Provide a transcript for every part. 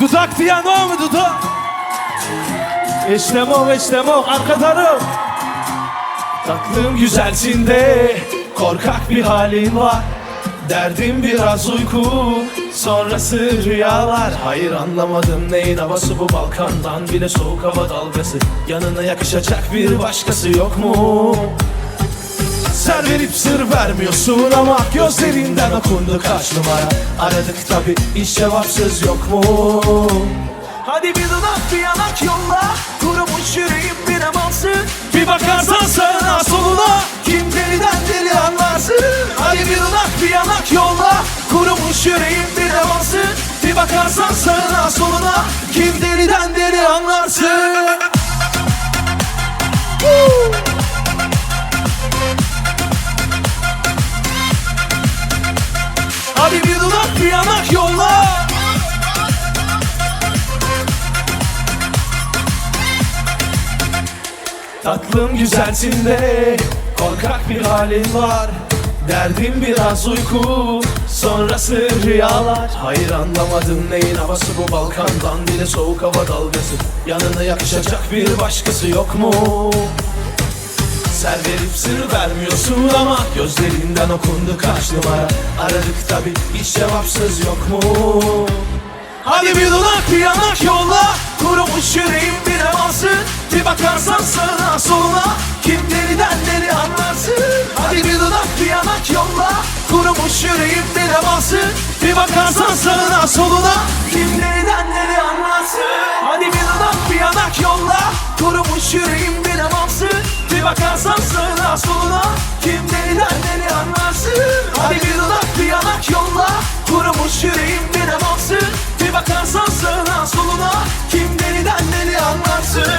Dudak diyen o mu dudak? İşte o arka taraf. Tatlım güzelsin de korkak bir halin var. Derdim biraz uyku, sonrası rüyalar. Hayır anlamadım neyin havası bu, Balkan'dan bile soğuk hava dalgası. Yanına yakışacak bir başkası yok mu? Ser verip sır vermiyorsun ama gözlerinden okundu kaç numara. Aradık tabi hiç cevapsız yok mu? Hadi bir dudak bir yanak yolla, kurumuş yüreğim bir amansın. Bir bakarsan sağına soluna, Kim deliden deli anlarsın. Hadi bir dudak bir yanak yolla, kurumuş yüreğim bir amansın. bir bakarsan sağına soluna, Kim deliden deli anlarsın. hadi bir dudak bir yanak yolla. Tatlım güzelsin de korkak bir halin var. Derdim biraz uyku, sonrası rüyalar. Hayır anlamadım neyin havası bu, Balkan'dan bile soğuk hava dalgası. Yanına yakışacak bir başkası yok mu? Ser verip sır vermiyorsun ama gözlerinden okundu kaç numara. Aradık tabi hiç cevapsız yok mu? Hadi bir dudak bir yanak yolla, Kurumuş yüreğim bir amansın. Bir bakarsan sağına soluna, Kim deliden deli anlarsın. Hadi bir dudak bir yanak yolla, Kurumuş yüreğim bir amansın. bir bakarsan sağına soluna. Kim deliden deli anlarsın. Hadi bir dudak bir yanak yolla, Kurumuş yüreğim bir amansın. Bir bakarsan sağına soluna, Kim deliden deli anlarsın. Hadi bir dudak bir yanak yolla, Kurumuş yüreğim bir amansın. Bir bakarsan sağına soluna, Kim deliden deli anlarsın.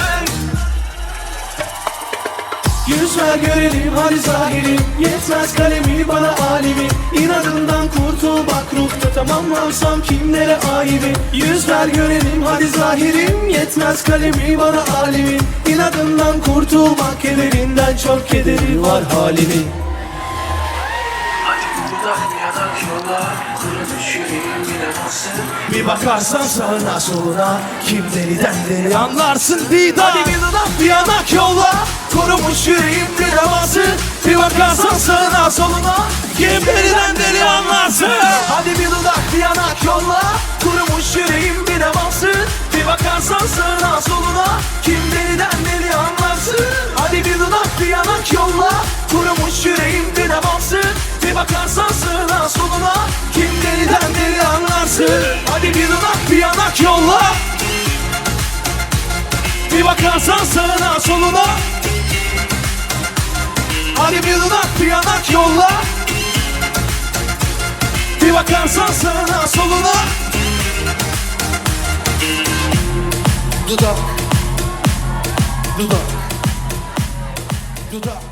Yüz ver görelim hadi zahirim, yetmez kalemi bana alimi. İnadından kurtul bak ruhta tamamlansam kimlere aibi. Yüz ver görelim hadi zahirim, yetmez kalemi bana alimi. İnadından kurtul bak kederinden, çok kederi var halimin. Bir bakarsan sağına soluna, kim deliden deli anlarsın Didar. Hadi bir dudak bir yanak yolla, Kurumuş yüreğim bir amansın. bir bakarsan sağına soluna, kim deliden deli anlarsın. Hadi bir dudak bir yanak yolla, Kurumuş yüreğim bir amansın. Bir bakarsan sağına soluna, Kim deliden deli anlarsın. Hadi bir dudak bir yanak yolla, Kurumuş yüreğim bir amansın. Bir bakarsan sağına soluna, Kim deliden deli anlarsın. Hadi bir dudak bir yanak yolla, bir bakarsan sağına soluna. Hadi bir dudak bir yanak yolla, bir bakarsan sağına soluna. Dudak, dudak, dudak.